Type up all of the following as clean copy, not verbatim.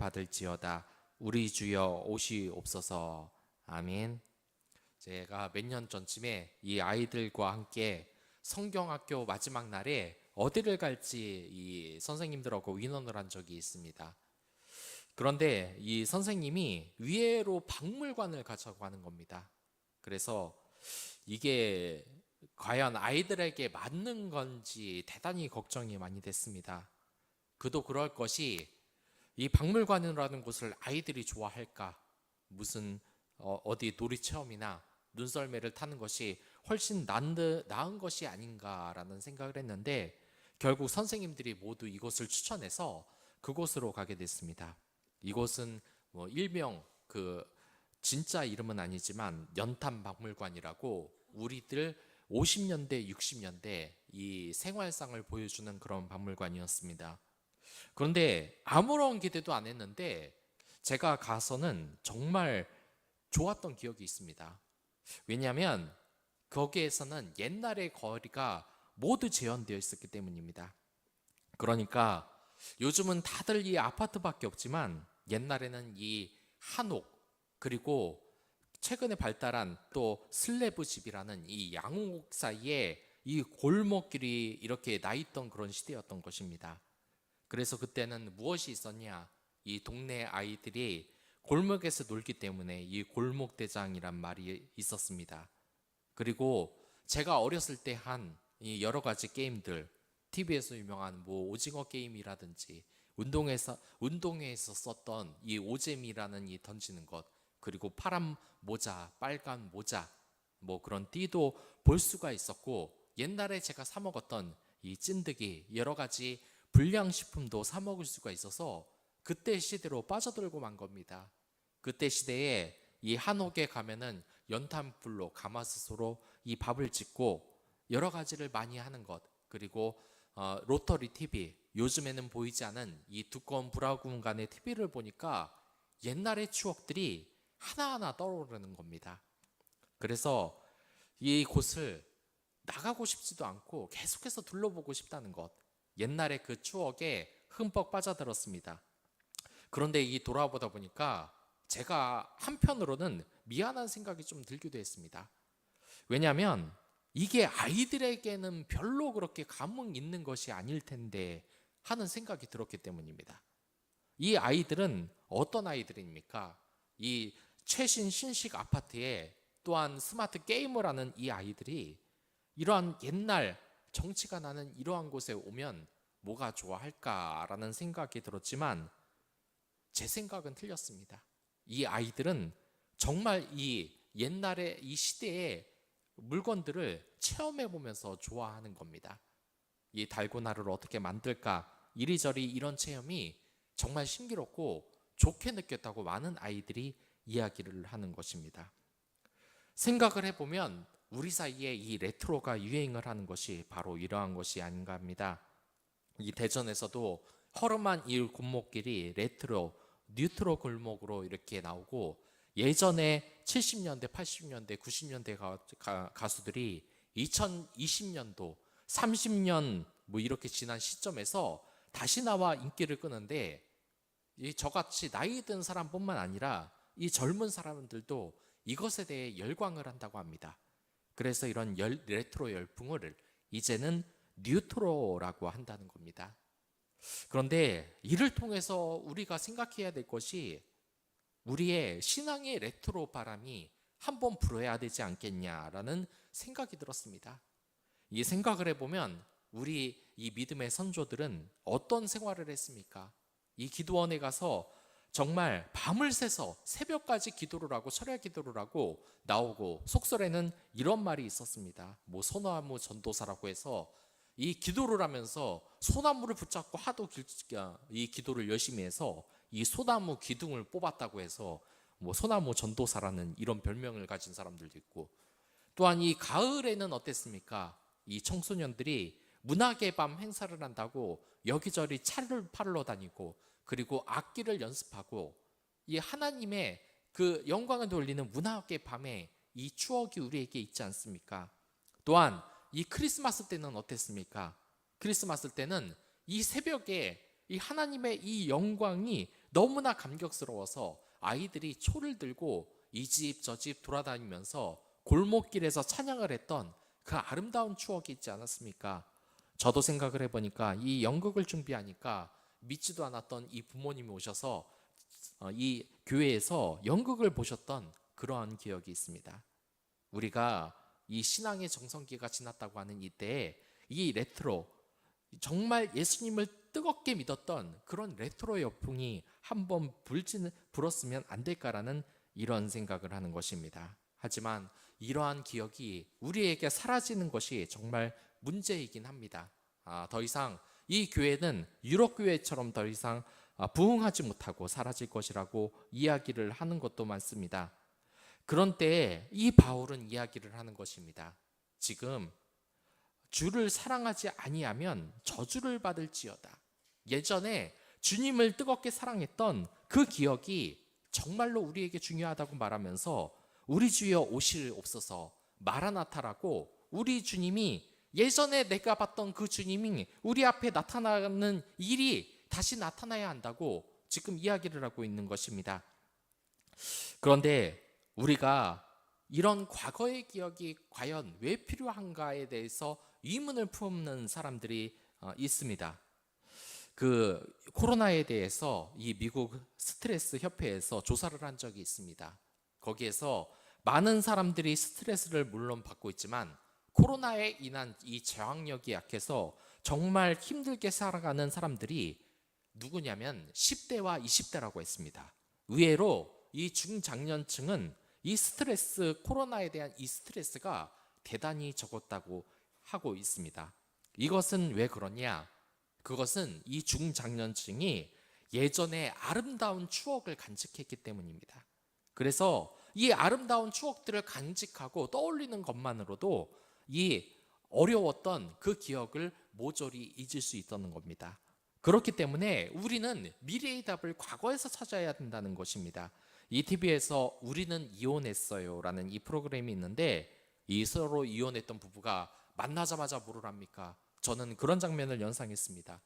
받을지어다. 우리 주여 오시옵소서. 아멘. 제가 몇 년 전쯤에 이 아이들과 함께 성경학교 마지막 날에 어디를 갈지 이 선생님들하고 의논을 한 적이 있습니다. 그런데 이 선생님이 위에로 박물관을 가자고 하는 겁니다. 그래서 이게 과연 아이들에게 맞는 건지 대단히 걱정이 많이 됐습니다. 그도 그럴 것이, 이 박물관이라는 곳을 아이들이 좋아할까? 무슨 어디 놀이체험이나 눈썰매를 타는 것이 훨씬 나은 것이 아닌가라는 생각을 했는데, 결국 선생님들이 모두 이곳을 추천해서 그곳으로 가게 됐습니다. 이곳은 일명 진짜 이름은 아니지만 연탄박물관이라고, 우리들 50년대 60년대 이 생활상을 보여주는 그런 박물관이었습니다. 그런데 아무런 기대도 안 했는데 제가 가서는 정말 좋았던 기억이 있습니다. 왜냐하면 거기에서는 옛날의 거리가 모두 재현되어 있었기 때문입니다. 그러니까 요즘은 다들 이 아파트밖에 없지만 옛날에는 이 한옥, 그리고 최근에 발달한 또 슬래브 집이라는 이 양옥 사이에 이 골목길이 이렇게 나 있던 그런 시대였던 것입니다. 그래서 그때는 무엇이 있었냐? 이 동네 아이들이 골목에서 놀기 때문에 이 골목대장이란 말이 있었습니다. 그리고 제가 어렸을 때 한 이 여러 가지 게임들, TV에서 유명한 오징어 게임이라든지 운동회에서 썼던 이 오재미라는 이 던지는 것, 그리고 파란 모자, 빨간 모자, 그런 띠도 볼 수가 있었고, 옛날에 제가 사 먹었던 이 찐득이, 여러 가지 불량식품도 사 먹을 수가 있어서 그때 시대로 빠져들고 만 겁니다. 그때 시대에 이 한옥에 가면은 연탄불로 가마솥으로 이 밥을 짓고 여러 가지를 많이 하는 것, 그리고 로터리 TV, 요즘에는 보이지 않은 이 두꺼운 브라운관의 TV를 보니까 옛날의 추억들이 하나하나 떠오르는 겁니다. 그래서 이 곳을 나가고 싶지도 않고 계속해서 둘러보고 싶다는 것, 옛날의 그 추억에 흠뻑 빠져들었습니다. 그런데 이 돌아보다 보니까 제가 한편으로는 미안한 생각이 좀 들기도 했습니다. 왜냐하면 이게 아이들에게는 별로 그렇게 감흥 있는 것이 아닐 텐데 하는 생각이 들었기 때문입니다. 이 아이들은 어떤 아이들입니까? 이 최신 신식 아파트에 또한 스마트 게임을 하는 이 아이들이 이러한 옛날 정치가 나는 이러한 곳에 오면 뭐가 좋아할까라는 생각이 들었지만, 제 생각은 틀렸습니다. 이 아이들은 정말 이 옛날의 이 시대의 물건들을 체험해 보면서 좋아하는 겁니다. 이 달고나를 어떻게 만들까, 이리저리 이런 체험이 정말 신기롭고 좋게 느꼈다고 많은 아이들이 이야기를 하는 것입니다. 생각을 해보면 우리 사이에 이 레트로가 유행을 하는 것이 바로 이러한 것이 아닌가 합니다. 이 대전에서도 허름한 이 골목길이 뉴트로 골목으로 이렇게 나오고, 예전에 70년대, 80년대, 90년대 가수들이 2020년도, 30년 이렇게 지난 시점에서 다시 나와 인기를 끄는데, 저같이 나이 든 사람뿐만 아니라 이 젊은 사람들도 이것에 대해 열광을 한다고 합니다. 그래서 이런 레트로 열풍을 이제는 뉴트로라고 한다는 겁니다. 그런데 이를 통해서 우리가 생각해야 될 것이, 우리의 신앙의 레트로 바람이 한번 불어야 되지 않겠냐라는 생각이 들었습니다. 이 생각을 해보면 우리 이 믿음의 선조들은 어떤 생활을 했습니까? 이 기도원에 가서 정말 밤을 새서 새벽까지 기도를 하고 철야 기도를 하고 나오고, 속설에는 이런 말이 있었습니다. 소나무 전도사라고 해서 이 기도를 하면서 소나무를 붙잡고 하도 이 기도를 열심히 해서 이 소나무 기둥을 뽑았다고 해서 소나무 전도사라는 이런 별명을 가진 사람들도 있고, 또한 이 가을에는 어땠습니까? 이 청소년들이 문학의 밤 행사를 한다고 여기저기 차를 팔러 다니고, 그리고 악기를 연습하고, 이 하나님의 그 영광을 돌리는 문학의 밤에 이 추억이 우리에게 있지 않습니까? 또한 이 크리스마스 때는 어땠습니까? 크리스마스 때는 이 새벽에 이 하나님의 이 영광이 너무나 감격스러워서 아이들이 초를 들고 이 집 저 집 돌아다니면서 골목길에서 찬양을 했던 그 아름다운 추억이 있지 않았습니까? 저도 생각을 해보니까 이 연극을 준비하니까 믿지도 않았던 이 부모님이 오셔서 이 교회에서 연극을 보셨던 그러한 기억이 있습니다. 우리가 이 신앙의 정성기가 지났다고 하는 이때에 이 레트로, 정말 예수님을 뜨겁게 믿었던 그런 레트로 열풍이 한번 불었으면 안 될까라는 이런 생각을 하는 것입니다. 하지만 이러한 기억이 우리에게 사라지는 것이 정말 문제이긴 합니다. 더 이상 이 교회는 유럽 교회처럼 더 이상 부흥하지 못하고 사라질 것이라고 이야기를 하는 것도 많습니다. 그런 때에 이 바울은 이야기를 하는 것입니다. 지금 주를 사랑하지 아니하면 저주를 받을지어다. 예전에 주님을 뜨겁게 사랑했던 그 기억이 정말로 우리에게 중요하다고 말하면서 우리 주여 오시옵소서 마라나타라고, 우리 주님이 예전에 내가 봤던 그 주님이 우리 앞에 나타나는 일이 다시 나타나야 한다고 지금 이야기를 하고 있는 것입니다. 그런데 우리가 이런 과거의 기억이 과연 왜 필요한가에 대해서 의문을 품는 사람들이 있습니다. 그 코로나에 대해서 이 미국 스트레스 협회에서 조사를 한 적이 있습니다. 거기에서 많은 사람들이 스트레스를 물론 받고 있지만 코로나에 인한 이 저항력이 약해서 정말 힘들게 살아가는 사람들이 누구냐면 10대와 20대라고 했습니다. 의외로 이 중장년층은 이 스트레스, 코로나에 대한 이 스트레스가 대단히 적었다고 하고 있습니다. 이것은 왜 그러냐? 그것은 이 중장년층이 예전에 아름다운 추억을 간직했기 때문입니다. 그래서 이 아름다운 추억들을 간직하고 떠올리는 것만으로도 이 어려웠던 그 기억을 모조리 잊을 수 있다는 겁니다. 그렇기 때문에 우리는 미래의 답을 과거에서 찾아야 된다는 것입니다. 이 TV에서 우리는 이혼했어요 라는 이 프로그램이 있는데, 이 서로 이혼했던 부부가 만나자마자 뭐를 합니까? 저는 그런 장면을 연상했습니다.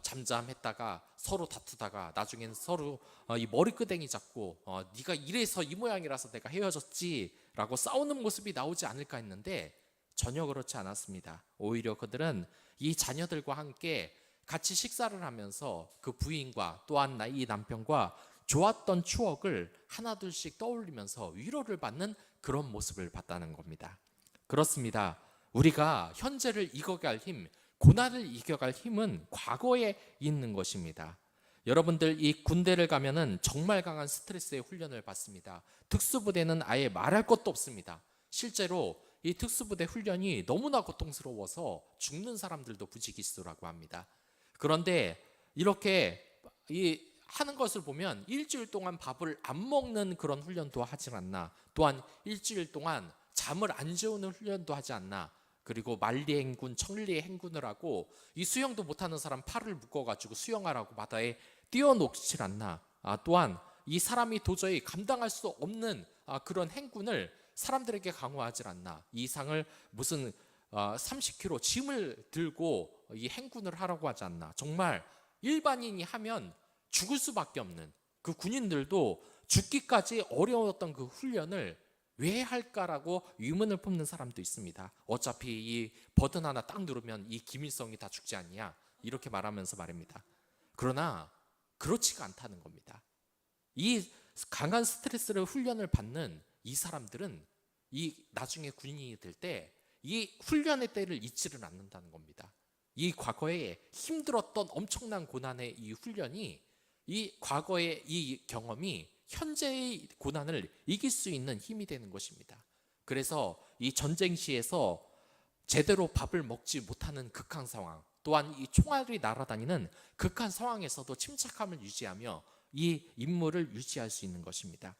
잠잠했다가 서로 다투다가 나중엔 서로 이 머리끄댕이 잡고 네가 이래서 이 모양이라서 내가 헤어졌지 라고 싸우는 모습이 나오지 않을까 했는데 전혀 그렇지 않았습니다. 오히려 그들은 이 자녀들과 함께 같이 식사를 하면서 그 부인과 또한 이 남편과 좋았던 추억을 하나둘씩 떠올리면서 위로를 받는 그런 모습을 봤다는 겁니다. 그렇습니다. 우리가 현재를 이겨갈 힘, 고난을 이겨갈 힘은 과거에 있는 것입니다. 여러분들 이 군대를 가면은 정말 강한 스트레스의 훈련을 받습니다. 특수부대는 아예 말할 것도 없습니다. 실제로 이 특수부대 훈련이 너무나 고통스러워서 죽는 사람들도 부지기수라고 합니다. 그런데 이렇게 이 하는 것을 보면 일주일 동안 밥을 안 먹는 그런 훈련도 하지 않나, 또한 일주일 동안 잠을 안 재우는 훈련도 하지 않나, 그리고 만리 행군, 천리 행군을 하고 이 수영도 못하는 사람 팔을 묶어가지고 수영하라고 바다에 띄워놓지 않나, 또한 이 사람이 도저히 감당할 수 없는 그런 행군을 사람들에게 강요하지 않나, 이 이상을 무슨 30kg 짐을 들고 이 행군을 하라고 하지 않나. 정말 일반인이 하면 죽을 수밖에 없는 그 군인들도 죽기까지 어려웠던 그 훈련을 왜 할까라고 의문을 품는 사람도 있습니다. 어차피 이 버튼 하나 딱 누르면 이 김일성이 다 죽지 않냐, 이렇게 말하면서 말입니다. 그러나 그렇지가 않다는 겁니다. 이 강한 스트레스를 훈련을 받는 이 사람들은 이 나중에 군인이 될 때 이 훈련의 때를 잊지를 않는다는 겁니다. 이 과거에 힘들었던 엄청난 고난의 이 훈련이, 이 과거의 이 경험이 현재의 고난을 이길 수 있는 힘이 되는 것입니다. 그래서 이 전쟁 시에서 제대로 밥을 먹지 못하는 극한 상황, 또한 이 총알이 날아다니는 극한 상황에서도 침착함을 유지하며 이 임무를 유지할 수 있는 것입니다.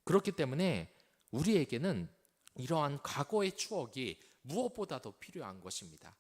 그렇기 때문에 우리에게는 이러한 과거의 추억이 무엇보다도 필요한 것입니다.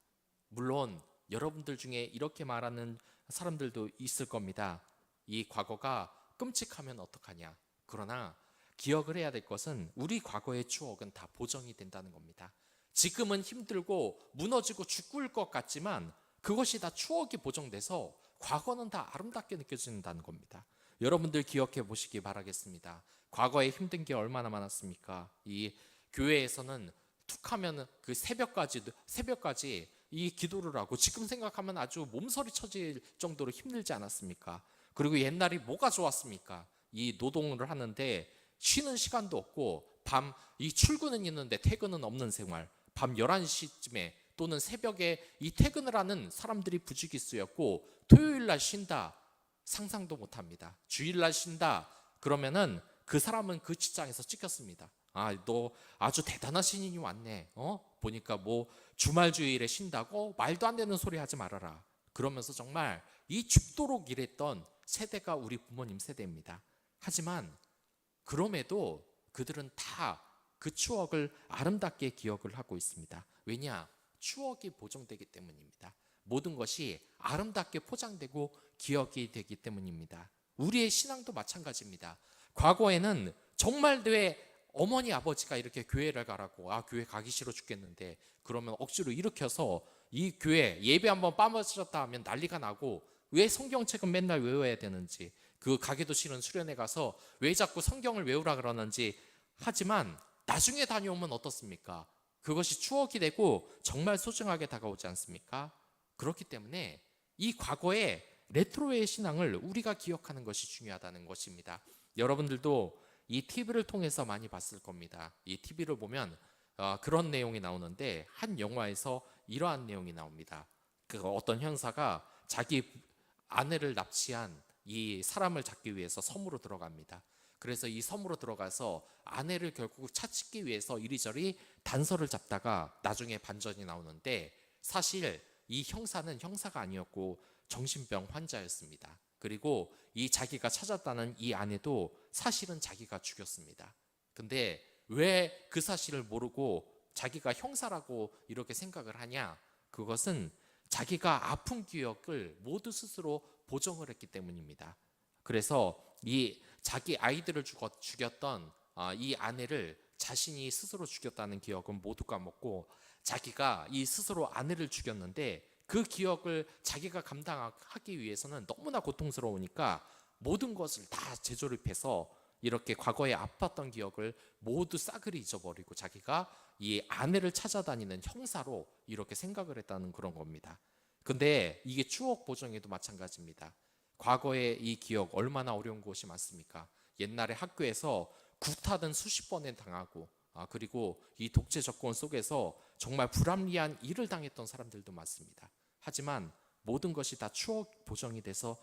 물론 여러분들 중에 이렇게 말하는 사람들도 있을 겁니다. 이 과거가 끔찍하면 어떡하냐. 그러나 기억을 해야 될 것은 우리 과거의 추억은 다 보정이 된다는 겁니다. 지금은 힘들고 무너지고 죽을 것 같지만 그것이 다 추억이 보정돼서 과거는 다 아름답게 느껴진다는 겁니다. 여러분들 기억해 보시기 바라겠습니다. 과거에 힘든 게 얼마나 많았습니까? 이 교회에서는 툭하면 그 새벽까지 이 기도를 하고, 지금 생각하면 아주 몸서리 쳐질 정도로 힘들지 않았습니까? 그리고 옛날이 뭐가 좋았습니까? 이 노동을 하는데 쉬는 시간도 없고, 밤 이 출근은 있는데 퇴근은 없는 생활, 밤 11시쯤에 또는 새벽에 이 퇴근을 하는 사람들이 부지기수였고, 토요일 날 쉰다, 상상도 못합니다. 주일 날 쉰다 그러면은 그 사람은 그 직장에서 찍혔습니다. 아, 너 아주 대단한 신인이 왔네. 보니까 뭐 주말 주일에 쉰다고 말도 안 되는 소리 하지 말아라. 그러면서 정말 이 죽도록 일했던 세대가 우리 부모님 세대입니다. 하지만 그럼에도 그들은 다 그 추억을 아름답게 기억을 하고 있습니다. 왜냐? 추억이 보존되기 때문입니다. 모든 것이 아름답게 포장되고 기억이 되기 때문입니다. 우리의 신앙도 마찬가지입니다. 과거에는 정말 왜 어머니 아버지가 이렇게 교회를 가라고, 교회 가기 싫어 죽겠는데 그러면 억지로 일으켜서 이 교회 예배 한번 빠져졌다 하면 난리가 나고, 왜 성경책은 맨날 외워야 되는지, 그 가기도 싫은 수련회 가서 왜 자꾸 성경을 외우라 그러는지. 하지만 나중에 다녀오면 어떻습니까? 그것이 추억이 되고 정말 소중하게 다가오지 않습니까? 그렇기 때문에 이 과거의 레트로의 신앙을 우리가 기억하는 것이 중요하다는 것입니다. 여러분들도 이 TV를 통해서 많이 봤을 겁니다. 이 TV를 보면 그런 내용이 나오는데, 한 영화에서 이러한 내용이 나옵니다. 그 어떤 형사가 자기 아내를 납치한 이 사람을 잡기 위해서 섬으로 들어갑니다. 그래서 이 섬으로 들어가서 아내를 결국 찾기 위해서 이리저리 단서를 잡다가 나중에 반전이 나오는데, 사실 이 형사는 형사가 아니었고 정신병 환자였습니다. 그리고 이 자기가 찾았다는 이 아내도 사실은 자기가 죽였습니다. 근데 왜 그 사실을 모르고 자기가 형사라고 이렇게 생각을 하냐? 그것은 자기가 아픈 기억을 모두 스스로 보정을 했기 때문입니다. 그래서 이 자기 아이들을 죽였던 이 아내를 자신이 스스로 죽였다는 기억은 모두 까먹고, 자기가 이 스스로 아내를 죽였는데 그 기억을 자기가 감당하기 위해서는 너무나 고통스러우니까 모든 것을 다 재조립해서 이렇게 과거에 아팠던 기억을 모두 싸그리 잊어버리고 자기가 이 아내를 찾아다니는 형사로 이렇게 생각을 했다는 그런 겁니다. 근데 이게 추억 보정에도 마찬가지입니다. 과거의 이 기억, 얼마나 어려운 것이 많습니까? 옛날에 학교에서 구타든 수십 번에 당하고, 그리고 이 독재 정권 속에서 정말 불합리한 일을 당했던 사람들도 많습니다. 하지만 모든 것이 다 추억 보정이 돼서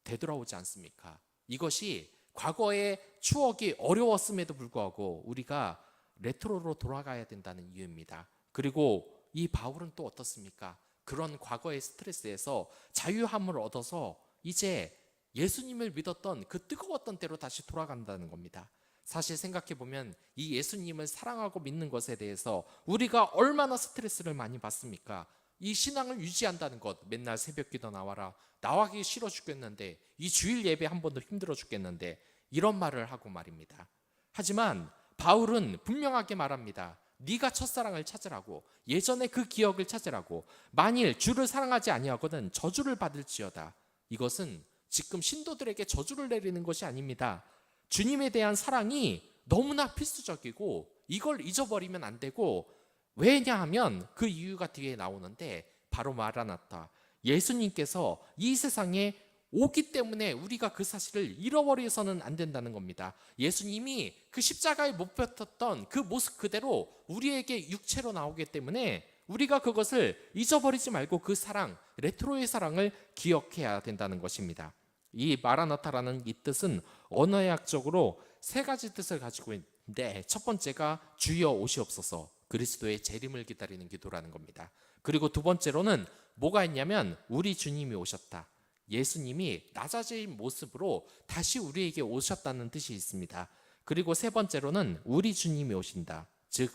되돌아오지 않습니까? 이것이 과거의 추억이 어려웠음에도 불구하고 우리가 레트로로 돌아가야 된다는 이유입니다. 그리고 이 바울은 또 어떻습니까? 그런 과거의 스트레스에서 자유함을 얻어서 이제 예수님을 믿었던 그 뜨거웠던 때로 다시 돌아간다는 겁니다. 사실 생각해보면 이 예수님을 사랑하고 믿는 것에 대해서 우리가 얼마나 스트레스를 많이 받습니까? 이 신앙을 유지한다는 것, 맨날 새벽기도 나와라, 나가기 싫어 죽겠는데, 이 주일 예배 한 번도 힘들어 죽겠는데, 이런 말을 하고 말입니다. 하지만 바울은 분명하게 말합니다. 네가 첫사랑을 찾으라고, 예전에 그 기억을 찾으라고. 만일 주를 사랑하지 아니하거든 저주를 받을지어다. 이것은 지금 신도들에게 저주를 내리는 것이 아닙니다. 주님에 대한 사랑이 너무나 필수적이고 이걸 잊어버리면 안 되고, 왜냐하면 그 이유가 뒤에 나오는데, 바로 마라나타, 예수님께서 이 세상에 오기 때문에 우리가 그 사실을 잃어버려서는 안 된다는 겁니다. 예수님이 그 십자가에 못 박혔던 그 모습 그대로 우리에게 육체로 나오기 때문에 우리가 그것을 잊어버리지 말고 그 사랑, 레트로의 사랑을 기억해야 된다는 것입니다. 이 마라나타라는 이 뜻은 언어학적으로 세 가지 뜻을 가지고 있는데, 첫 번째가 주여 오시옵소서, 그리스도의 재림을 기다리는 기도라는 겁니다. 그리고 두 번째로는 뭐가 있냐면 우리 주님이 오셨다, 예수님이 낮아진 모습으로 다시 우리에게 오셨다는 뜻이 있습니다. 그리고 세 번째로는 우리 주님이 오신다, 즉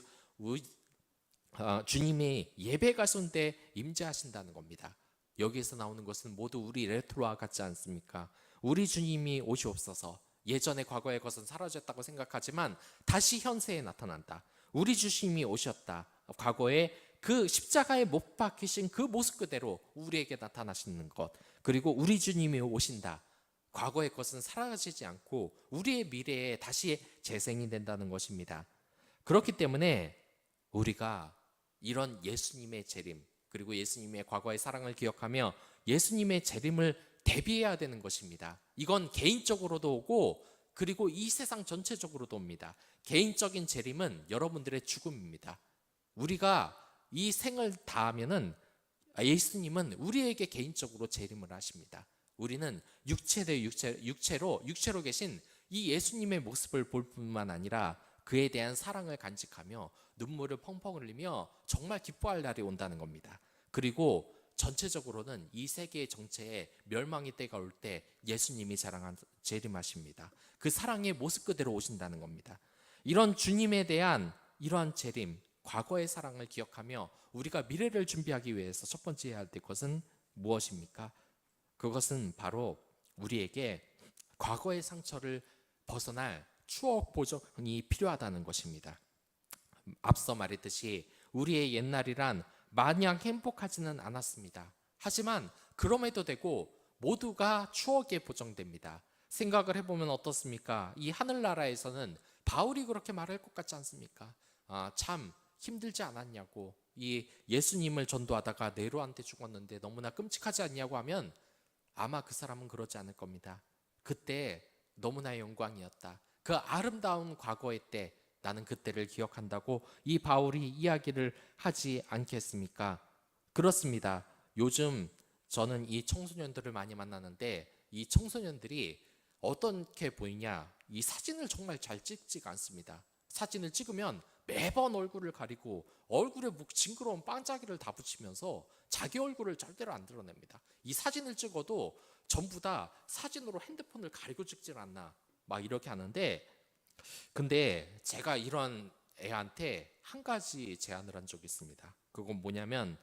주님이 예배 가운데 임재하신다는 겁니다. 여기에서 나오는 것은 모두 우리 레트로와 같지 않습니까? 우리 주님이 오시옵소서, 예전의 과거의 것은 사라졌다고 생각하지만 다시 현세에 나타난다. 우리 주님이 오셨다, 과거에 그 십자가에 못 박히신 그 모습 그대로 우리에게 나타나시는 것. 그리고 우리 주님이 오신다, 과거의 것은 사라지지 않고 우리의 미래에 다시 재생이 된다는 것입니다. 그렇기 때문에 우리가 이런 예수님의 재림, 그리고 예수님의 과거의 사랑을 기억하며 예수님의 재림을 대비해야 되는 것입니다. 이건 개인적으로도 오고 그리고 이 세상 전체적으로도 옵니다. 개인적인 재림은 여러분들의 죽음입니다. 우리가 이 생을 다하면은 예수님은 우리에게 개인적으로 재림을 하십니다. 우리는 육체 대 육체로 계신 이 예수님의 모습을 볼 뿐만 아니라 그에 대한 사랑을 간직하며 눈물을 펑펑 흘리며 정말 기뻐할 날이 온다는 겁니다. 그리고 전체적으로는 이 세계의 정체에 멸망의 때가 올 때 예수님이 재림하십니다. 그 사랑의 모습 그대로 오신다는 겁니다. 이런 주님에 대한 이러한 재림, 과거의 사랑을 기억하며 우리가 미래를 준비하기 위해서 첫 번째 해야 할 것은 무엇입니까? 그것은 바로 우리에게 과거의 상처를 벗어날 추억 보정이 필요하다는 것입니다. 앞서 말했듯이 우리의 옛날이란 마냥 행복하지는 않았습니다. 하지만 그럼에도 되고 모두가 추억에 보정됩니다. 생각을 해보면 어떻습니까? 이 하늘나라에서는 바울이 그렇게 말할 것 같지 않습니까? 참 힘들지 않았냐고, 이 예수님을 전도하다가 네로한테 죽었는데 너무나 끔찍하지 않냐고 하면 아마 그 사람은 그러지 않을 겁니다. 그때 너무나 영광이었다. 그 아름다운 과거의 때 나는 그때를 기억한다고 이 바울이 이야기를 하지 않겠습니까? 그렇습니다. 요즘 저는 이 청소년들을 많이 만나는데 이 청소년들이 어떻게 보이냐, 이 사진을 정말 잘 찍지가 않습니다. 사진을 찍으면 매번 얼굴을 가리고 얼굴에 징그러운 반짝이를 다 붙이면서 자기 얼굴을 절대로 안 드러냅니다. 이 사진을 찍어도 전부 다 사진으로 핸드폰을 가리고 찍질 않나 막 이렇게 하는데, 근데 제가 이런 애한테 한 가지 제안을 한 적이 있습니다. 그건 뭐냐면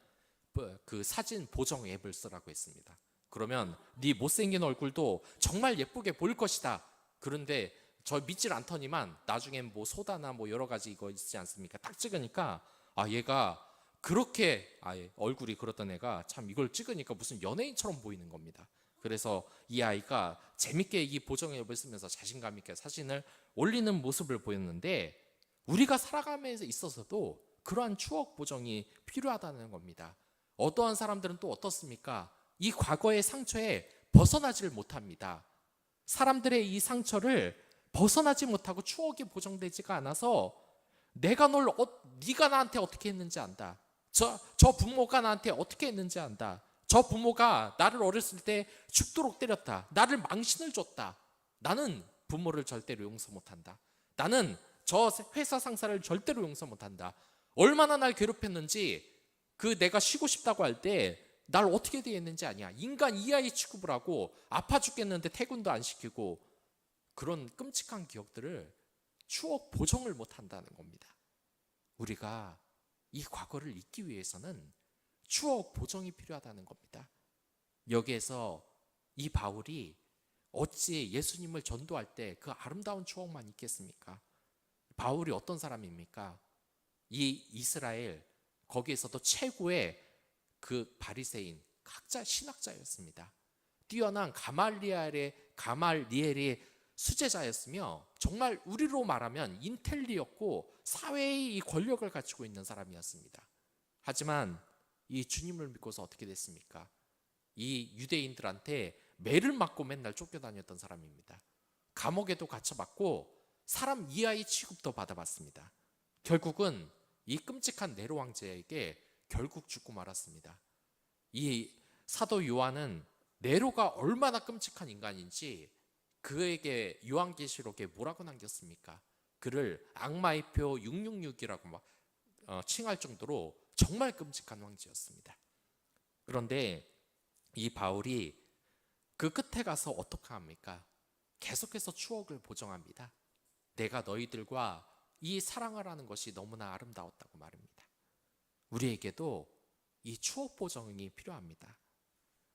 그 사진 보정 앱을 쓰라고 했습니다. 그러면 네 못생긴 얼굴도 정말 예쁘게 보일 것이다. 그런데 저 믿질 않더니만 나중엔 뭐 소다나 뭐 여러 가지 이거 있지 않습니까? 딱 찍으니까 얘가 그렇게 얼굴이 그렇던 애가 참 이걸 찍으니까 무슨 연예인처럼 보이는 겁니다. 그래서 이 아이가 재밌게 이 보정 앱을 쓰면서 자신감 있게 사진을 올리는 모습을 보였는데, 우리가 살아감에 있어서도 그러한 추억 보정이 필요하다는 겁니다. 어떠한 사람들은 또 어떻습니까? 이 과거의 상처에 벗어나지를 못합니다. 사람들의 이 상처를 벗어나지 못하고 추억이 보정되지가 않아서 네가 나한테 어떻게 했는지 안다. 저 부모가 나한테 어떻게 했는지 안다. 저 부모가 나를 어렸을 때 죽도록 때렸다. 나를 망신을 줬다. 나는 부모를 절대로 용서 못한다. 나는 저 회사 상사를 절대로 용서 못한다. 얼마나 날 괴롭혔는지, 그 내가 쉬고 싶다고 할 때 날 어떻게 대했는지 아냐. 인간 이하의 취급을 하고 아파 죽겠는데 퇴근도 안 시키고, 그런 끔찍한 기억들을 추억 보정을 못한다는 겁니다. 우리가 이 과거를 잊기 위해서는 추억 보정이 필요하다는 겁니다. 여기에서 이 바울이 어찌 예수님을 전도할 때 그 아름다운 추억만 있겠습니까? 바울이 어떤 사람입니까? 이 이스라엘 거기에서도 최고의 그 바리새인 학자 신학자였습니다. 뛰어난 가말리엘의 수제자였으며 정말 우리로 말하면 인텔리였고 사회의 이 권력을 가지고 있는 사람이었습니다. 하지만 이 주님을 믿고서 어떻게 됐습니까? 이 유대인들한테 매를 맞고 맨날 쫓겨다녔던 사람입니다. 감옥에도 갇혀봤고 사람 이하의 취급도 받아봤습니다. 결국은 이 끔찍한 네로 황제에게 결국 죽고 말았습니다. 이 사도 요한은 네로가 얼마나 끔찍한 인간인지 그에게 요한계시록에 뭐라고 남겼습니까? 그를 악마의 표 666이라고 칭할 정도로 정말 끔찍한 황제였습니다. 그런데 이 바울이 그 끝에 가서 어떻게 합니까? 계속해서 추억을 보정합니다. 내가 너희들과 이 사랑을 하는 것이 너무나 아름다웠다고 말합니다. 우리에게도 이 추억 보정이 필요합니다.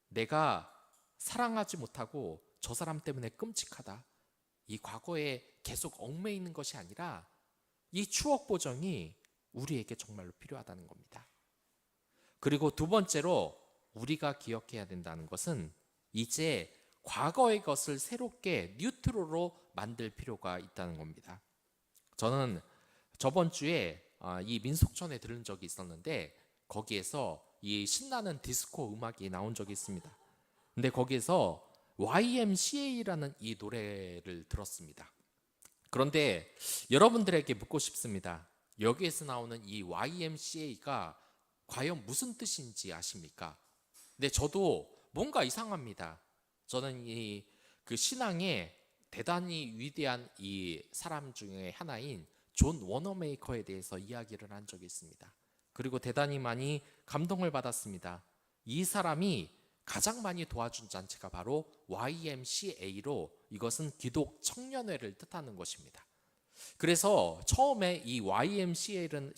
내가 사랑하지 못하고 저 사람 때문에 끔찍하다, 이 과거에 계속 얽매이는 것이 아니라 이 추억 보정이 우리에게 정말로 필요하다는 겁니다. 그리고 두 번째로 우리가 기억해야 된다는 것은 이제 과거의 것을 새롭게 뉴트로로 만들 필요가 있다는 겁니다. 저는 저번 주에 이 민속촌에 들은 적이 있었는데 거기에서 이 신나는 디스코 음악이 나온 적이 있습니다. 근데 거기에서 YMCA라는 이 노래를 들었습니다. 그런데 여러분들에게 묻고 싶습니다. 여기에서 나오는 이 YMCA가 과연 무슨 뜻인지 아십니까? 근데 저도 뭔가 이상합니다. 저는 이 그 신앙의 대단히 위대한 이 사람 중에 하나인 존 워너메이커에 대해서 이야기를 한 적이 있습니다. 그리고 대단히 많이 감동을 받았습니다. 이 사람이 가장 많이 도와준 잔치가 바로 YMCA로 이것은 기독 청년회를 뜻하는 것입니다. 그래서 처음에 이 YMCA라는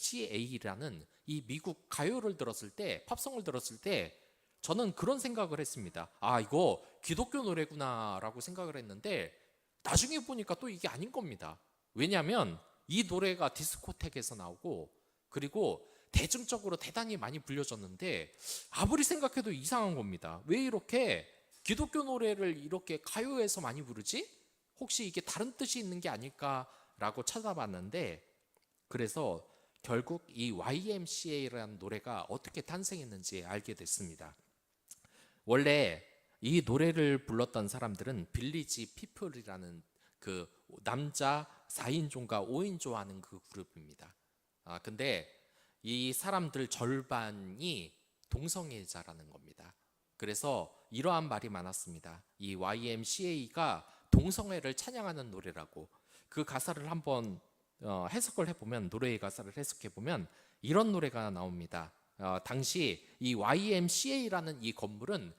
이 미국 가요를 들었을 때, 팝송을 들었을 때 저는 그런 생각을 했습니다. 아, 이거 기독교 노래구나라고 생각을 했는데 나중에 보니까 또 이게 아닌 겁니다. 왜냐하면 이 노래가 디스코텍에서 나오고 그리고 대중적으로 대단히 많이 불려졌는데 아무리 생각해도 이상한 겁니다. 왜 이렇게 기독교 노래를 이렇게 가요에서 많이 부르지? 혹시 이게 다른 뜻이 있는 게 아닐까라고 찾아봤는데 그래서 결국 이 YMCA라는 노래가 어떻게 탄생했는지 알게 됐습니다. 원래 이 노래를 불렀던 사람들은 빌리지 피플이라는 그 남자 4인조인가 5인조 하는 그 그룹입니다. 근데 이 사람들 절반이 동성애자라는 겁니다. 그래서 이러한 말이 많았습니다. 이 YMCA가 동성애를 찬양하는 노래라고. 그 가사를 한번 해석을 해보면, 노래의 가사를 해석해보면 이런 노래가 나옵니다. 당시 이 YMCA라는 이 건물은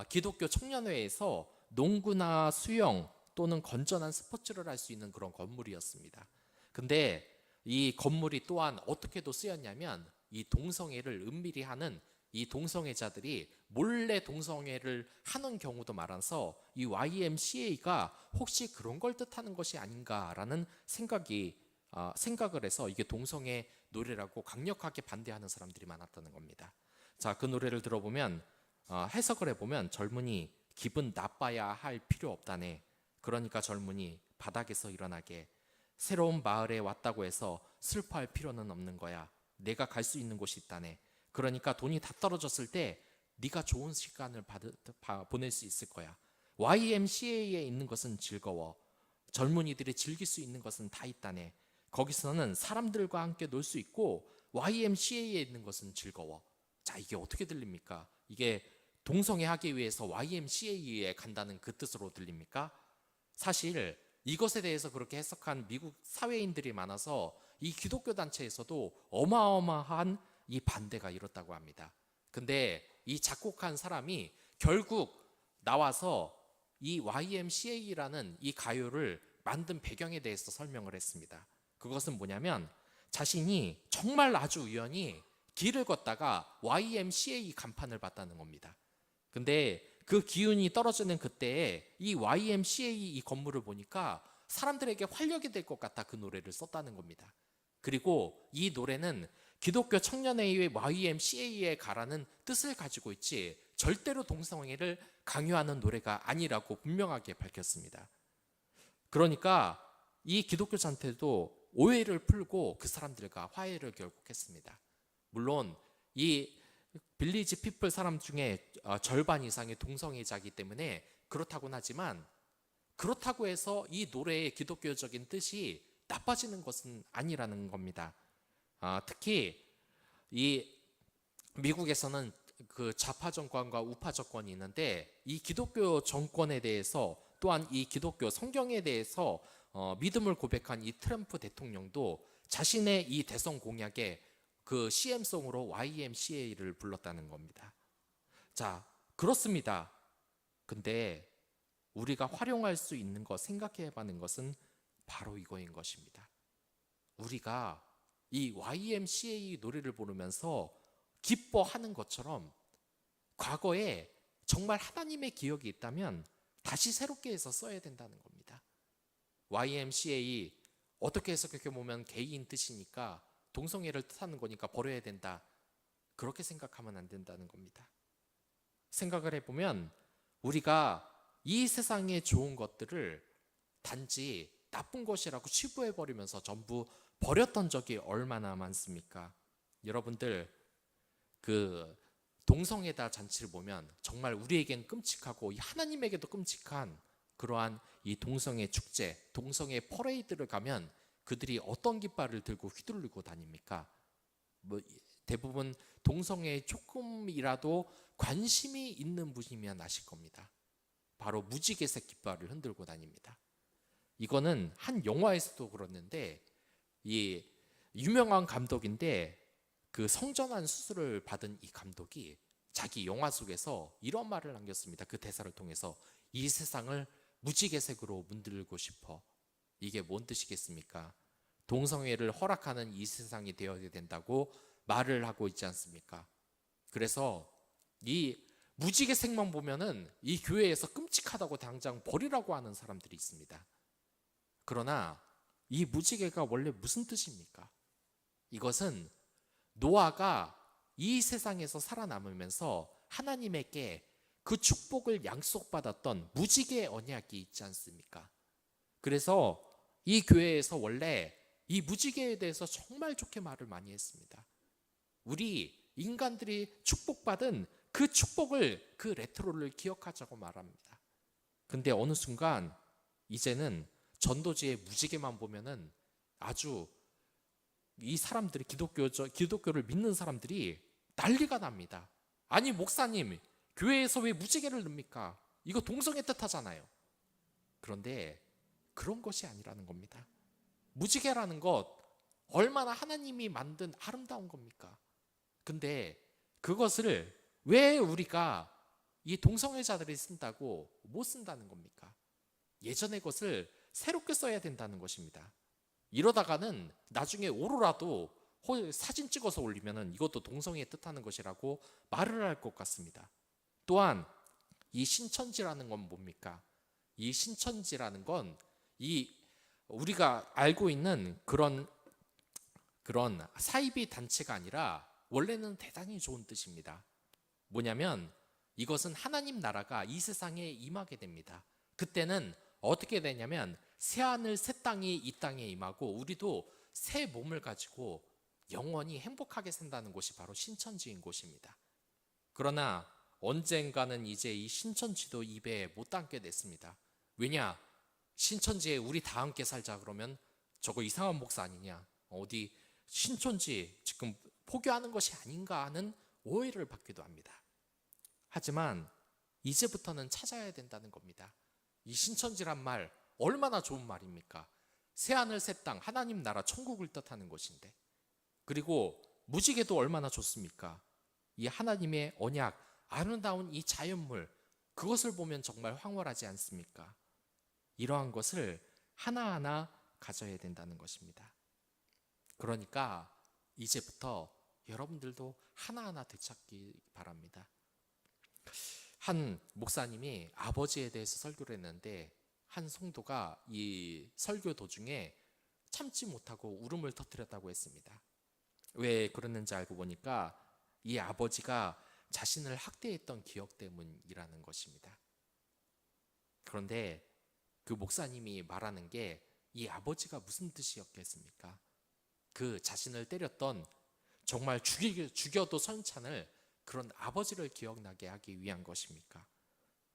기독교 청년회에서 농구나 수영 또는 건전한 스포츠를 할 수 있는 그런 건물이었습니다. 근데 이 건물이 또한 어떻게도 쓰였냐면 이 동성애를 은밀히 하는 이 동성애자들이 몰래 동성애를 하는 경우도 많아서 이 YMCA가 혹시 그런 걸 뜻하는 것이 아닌가라는 생각을 해서 이게 동성애 노래라고 강력하게 반대하는 사람들이 많았다는 겁니다. 자, 그 노래를 들어보면 해석을 해보면 젊은이 기분 나빠야 할 필요 없다네. 그러니까 젊은이 바닥에서 일어나게. 새로운 마을에 왔다고 해서 슬퍼할 필요는 없는 거야. 내가 갈 수 있는 곳이 있다네. 그러니까 돈이 다 떨어졌을 때 네가 좋은 시간을 보낼 수 있을 거야. YMCA에 있는 것은 즐거워. 젊은이들이 즐길 수 있는 것은 다 있다네. 거기서는 사람들과 함께 놀 수 있고 YMCA에 있는 것은 즐거워. 자, 이게 어떻게 들립니까? 이게 동성애 하기 위해서 YMCA에 간다는 그 뜻으로 들립니까? 사실 이것에 대해서 그렇게 해석한 미국 사회인들이 많아서 이 기독교 단체에서도 어마어마한 이 반대가 일었다고 합니다. 근데 이 작곡한 사람이 결국 나와서 이 YMCA라는 이 가요를 만든 배경에 대해서 설명을 했습니다. 그것은 뭐냐면 자신이 정말 아주 우연히 길을 걷다가 YMCA 간판을 봤다는 겁니다. 근데 그 기운이 떨어지는 그때에 이 YMCA 이 건물을 보니까 사람들에게 활력이 될 것 같아 그 노래를 썼다는 겁니다. 그리고 이 노래는 기독교 청년회의 YMCA에 가라는 뜻을 가지고 있지 절대로 동성애를 강요하는 노래가 아니라고 분명하게 밝혔습니다. 그러니까 이 기독교 단체도 오해를 풀고 그 사람들과 화해를 결국 했습니다. 물론 이 빌리지 피플 사람 중에 절반 이상이 동성애자이기 때문에 그렇다고는 하지만 그렇다고 해서 이 노래의 기독교적인 뜻이 나빠지는 것은 아니라는 겁니다. 특히 이 미국에서는 그 좌파 정권과 우파 정권이 있는데 이 기독교 정권에 대해서 또한 이 기독교 성경에 대해서 믿음을 고백한 이 트럼프 대통령도 자신의 이 대선 공약에 그 CM송으로 YMCA를 불렀다는 겁니다. 자, 그렇습니다. 근데 우리가 활용할 수 있는 것, 생각해 봐는 것은 바로 이거인 것입니다. 우리가 이 YMCA 노래를 부르면서 기뻐하는 것처럼 과거에 정말 하나님의 기억이 있다면 다시 새롭게 해서 써야 된다는 겁니다. YMCA 어떻게 해석해 보면 게이인 뜻이니까 동성애를 뜻하는 거니까 버려야 된다. 그렇게 생각하면 안 된다는 겁니다. 생각을 해보면 우리가 이 세상의 좋은 것들을 단지 나쁜 것이라고 치부해버리면서 전부 버렸던 적이 얼마나 많습니까? 여러분들, 그 동성애자 잔치를 보면 정말 우리에겐 끔찍하고 하나님에게도 끔찍한 그러한 이 동성애 축제, 동성애 퍼레이드를 가면 그들이 어떤 깃발을 들고 휘두르고 다닙니까? 뭐 대부분 동성애에 조금이라도 관심이 있는 분이면 아실 겁니다. 바로 무지개색 깃발을 흔들고 다닙니다. 이거는 한 영화에서도 그렇는데, 이 유명한 감독인데 그 성전환 수술을 받은 이 감독이 자기 영화 속에서 이런 말을 남겼습니다. 그 대사를 통해서 이 세상을 무지개색으로 문들고 싶어. 이게 뭔 뜻이겠습니까? 동성애를 허락하는 이 세상이 되어야 된다고 말을 하고 있지 않습니까? 그래서 이 무지개색만 보면은 이 교회에서 끔찍하다고 당장 버리라고 하는 사람들이 있습니다. 그러나 이 무지개가 원래 무슨 뜻입니까? 이것은 노아가 이 세상에서 살아남으면서 하나님에게 그 축복을 약속받았던 무지개 언약이 있지 않습니까? 그래서 이 교회에서 원래 이 무지개에 대해서 정말 좋게 말을 많이 했습니다. 우리 인간들이 축복받은 그 축복을, 그 레트로를 기억하자고 말합니다. 근데 어느 순간 이제는 전도지의 무지개만 보면은 아주 이 사람들이 기독교를 믿는 사람들이 난리가 납니다. 아니 목사님, 교회에서 왜 무지개를 넣습니까? 이거 동성애 뜻하잖아요. 그런데 그런 것이 아니라는 겁니다. 무지개라는 것 얼마나 하나님이 만든 아름다운 겁니까? 근데 그것을 왜 우리가 이 동성애자들이 쓴다고 못 쓴다는 겁니까? 예전의 것을 새롭게 써야 된다는 것입니다. 이러다가는 나중에 오로라도 사진 찍어서 올리면은 이것도 동성애의 뜻하는 것이라고 말을 할 것 같습니다. 또한 이 신천지라는 건 뭡니까? 이 신천지라는 건 이 우리가 알고 있는 그런 사이비 단체가 아니라 원래는 대단히 좋은 뜻입니다. 뭐냐면 이것은 하나님 나라가 이 세상에 임하게 됩니다. 그때는 어떻게 되냐면 새하늘 새 땅이 이 땅에 임하고 우리도 새 몸을 가지고 영원히 행복하게 산다는 곳이 바로 신천지인 곳입니다. 그러나 언젠가는 이제 이 신천지도 입에 못 담게 됐습니다. 왜냐? 신천지에 우리 다 함께 살자 그러면 저거 이상한 목사 아니냐? 어디 신천지 지금 포교하는 것이 아닌가 하는 오해를 받기도 합니다. 하지만 이제부터는 찾아야 된다는 겁니다. 이 신천지란 말 얼마나 좋은 말입니까? 새하늘 새 땅, 하나님 나라 천국을 뜻하는 것인데, 그리고 무지개도 얼마나 좋습니까? 이 하나님의 언약, 아름다운 이 자연물, 그것을 보면 정말 황홀하지 않습니까? 이러한 것을 하나하나 가져야 된다는 것입니다. 그러니까 이제부터 여러분들도 하나하나 되찾기 바랍니다. 한 목사님이 아버지에 대해서 설교를 했는데 한 성도가 이 설교 도중에 참지 못하고 울음을 터뜨렸다고 했습니다. 왜 그랬는지 알고 보니까 이 아버지가 자신을 학대했던 기억 때문이라는 것입니다. 그런데 그 목사님이 말하는 게 이 아버지가 무슨 뜻이었겠습니까? 그 자신을 때렸던, 정말 죽여도 선찬을 그런 아버지를 기억나게 하기 위한 것입니까?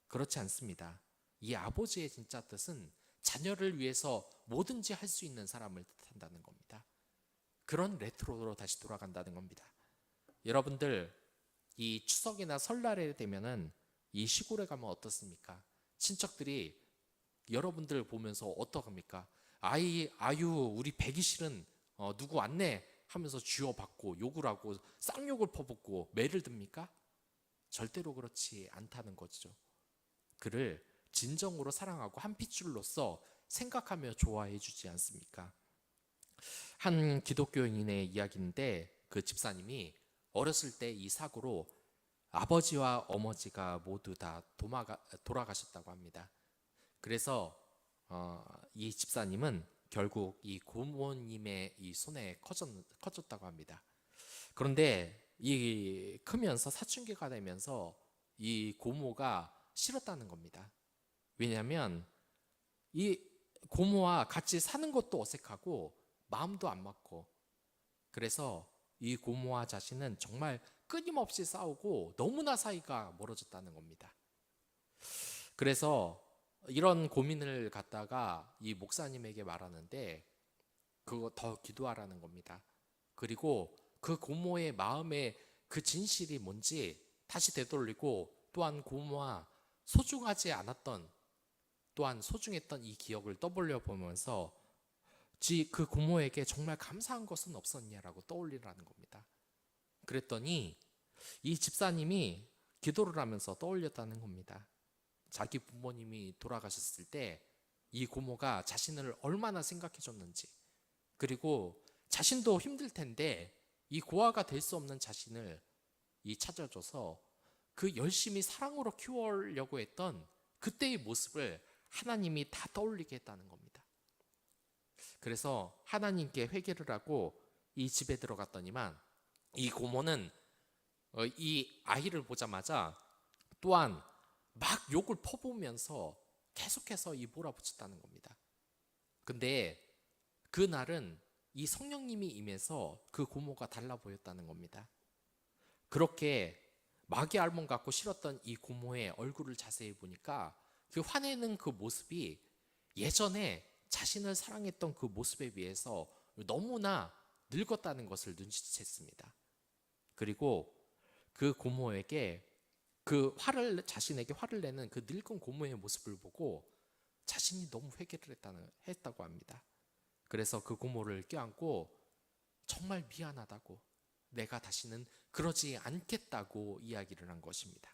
그렇지 않습니다. 이 아버지의 진짜 뜻은 자녀를 위해서 뭐든지 할 수 있는 사람을 뜻한다는 겁니다. 그런 레트로로 다시 돌아간다는 겁니다. 여러분들, 이 추석이나 설날에 되면은 이 시골에 가면 어떻습니까? 친척들이 여러분들 보면서 어떡합니까? 아유 우리 배기 실은 누구 왔네 하면서 쥐어받고 욕을 하고 쌍욕을 퍼붓고 매를 듭니까? 절대로 그렇지 않다는 거죠. 그를 진정으로 사랑하고 한 핏줄로서 생각하며 좋아해 주지 않습니까? 한 기독교인의 이야기인데 그 집사님이 어렸을 때 이 사고로 아버지와 어머니가 모두 다 돌아가셨다고 합니다. 그래서 이 집사님은 결국 이 고모님의 이 손에 커졌다고 합니다. 그런데 이 크면서 사춘기가 되면서 이 고모가 싫었다는 겁니다. 왜냐하면 이 고모와 같이 사는 것도 어색하고 마음도 안 맞고, 그래서 이 고모와 자신은 정말 끊임없이 싸우고 너무나 사이가 멀어졌다는 겁니다. 그래서 이런 고민을 갖다가 이 목사님에게 말하는데, 그거 더 기도하라는 겁니다. 그리고 그 고모의 마음의 그 진실이 뭔지 다시 되돌리고, 또한 고모와 소중하지 않았던, 또한 소중했던 이 기억을 떠올려 보면서 그 고모에게 정말 감사한 것은 없었냐라고 떠올리라는 겁니다. 그랬더니 이 집사님이 기도를 하면서 떠올렸다는 겁니다. 자기 부모님이 돌아가셨을 때 이 고모가 자신을 얼마나 생각해 줬는지, 그리고 자신도 힘들 텐데 이 고아가 될 수 없는 자신을 찾아줘서 그 열심히 사랑으로 키우려고 했던 그때의 모습을 하나님이 다 떠올리게 했다는 겁니다. 그래서 하나님께 회개를 하고 이 집에 들어갔더니만 이 고모는 이 아이를 보자마자 또한 막 욕을 퍼부으면서 계속해서 몰아붙였다는 겁니다. 근데 그날은 이 성령님이 임해서 그 고모가 달라 보였다는 겁니다. 그렇게 마귀 알몸 같고 싫었던 이 고모의 얼굴을 자세히 보니까 그 화내는 그 모습이 예전에 자신을 사랑했던 그 모습에 비해서 너무나 늙었다는 것을 눈치챘습니다. 그리고 그 고모에게 자신에게 화를 내는 그 늙은 고모의 모습을 보고 자신이 너무 회개를 했다고 합니다. 그래서 그 고모를 껴안고 정말 미안하다고, 내가 다시는 그러지 않겠다고 이야기를 한 것입니다.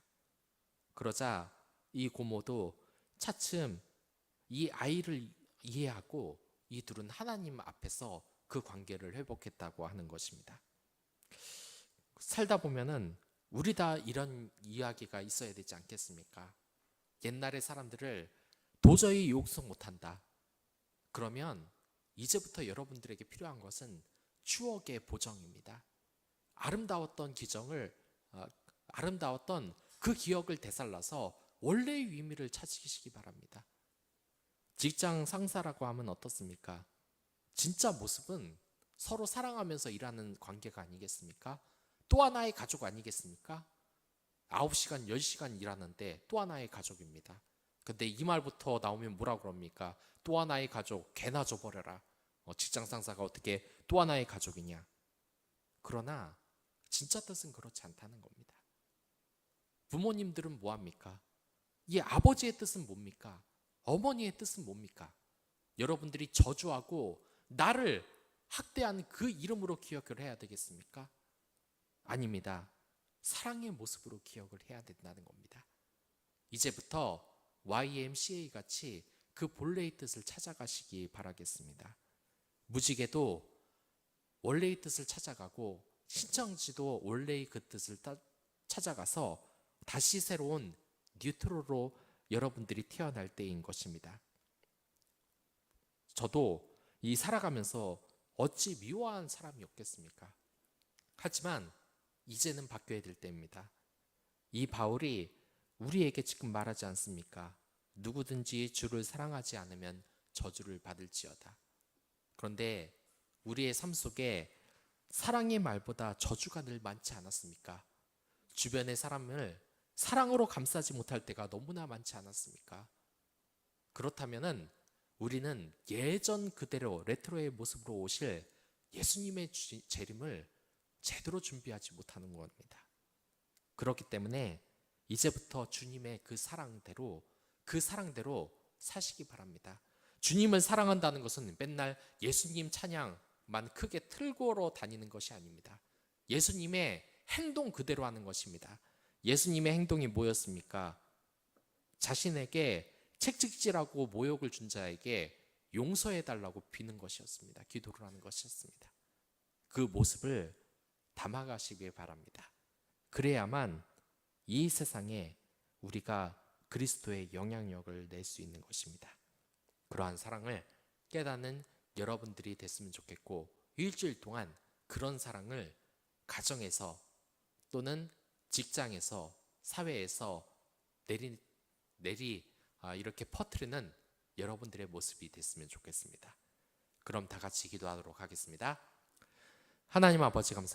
그러자 이 고모도 차츰 이 아이를 이해하고 이 둘은 하나님 앞에서 그 관계를 회복했다고 하는 것입니다. 살다 보면은 우리 다 이런 이야기가 있어야 되지 않겠습니까? 옛날의 사람들을 도저히 용서 못한다. 그러면 이제부터 여러분들에게 필요한 것은 추억의 보정입니다. 아름다웠던 그 기억을 되살라서 원래의 의미를 찾으시기 바랍니다. 직장 상사라고 하면 어떻습니까? 진짜 모습은 서로 사랑하면서 일하는 관계가 아니겠습니까? 또 하나의 가족 아니겠습니까? 9시간, 10시간 일하는데 또 하나의 가족입니다. 근데 이 말부터 나오면 뭐라고 그럽니까? 또 하나의 가족, 개나 줘버려라. 직장 상사가 어떻게 또 하나의 가족이냐? 그러나 진짜 뜻은 그렇지 않다는 겁니다. 부모님들은 뭐합니까? 이 아버지의 뜻은 뭡니까? 어머니의 뜻은 뭡니까? 여러분들이 저주하고 나를 학대한 그 이름으로 기억을 해야 되겠습니까? 아닙니다. 사랑의 모습으로 기억을 해야 된다는 겁니다. 이제부터 YMCA 같이 그 본래의 뜻을 찾아가시기 바라겠습니다. 무지개도 원래의 뜻을 찾아가고 신천지도 원래의 그 뜻을 찾아가서 다시 새로운 뉴트로로 여러분들이 태어날 때인 것입니다. 저도 이 살아가면서 어찌 미워한 사람이 없겠습니까? 하지만 이제는 바뀌어야 될 때입니다. 이 바울이 우리에게 지금 말하지 않습니까? 누구든지 주를 사랑하지 않으면 저주를 받을지어다. 그런데 우리의 삶 속에 사랑의 말보다 저주가 늘 많지 않았습니까? 주변의 사람을 사랑으로 감싸지 못할 때가 너무나 많지 않았습니까? 그렇다면은 우리는 예전 그대로 레트로의 모습으로 오실 예수님의 재림을 제대로 준비하지 못하는 겁니다. 그렇기 때문에 이제부터 주님의 그 사랑대로 사시기 바랍니다. 주님을 사랑한다는 것은 맨날 예수님 찬양만 크게 틀고 다니는 것이 아닙니다. 예수님의 행동 그대로 하는 것입니다. 예수님의 행동이 뭐였습니까? 자신에게 책찍질하고 모욕을 준 자에게 용서해달라고 비는 것이었습니다. 기도를 하는 것이었습니다. 그 모습을 담아가시길 바랍니다. 그래야만 이 세상에 우리가 그리스도의 영향력을 낼 수 있는 것입니다. 그러한 사랑을 깨닫는 여러분들이 됐으면 좋겠고, 일주일 동안 그런 사랑을 가정에서 또는 직장에서, 사회에서 내리 이렇게 퍼뜨리는 여러분들의 모습이 됐으면 좋겠습니다. 그럼 다 같이 기도하도록 하겠습니다. 하나님 아버지 감사합니다.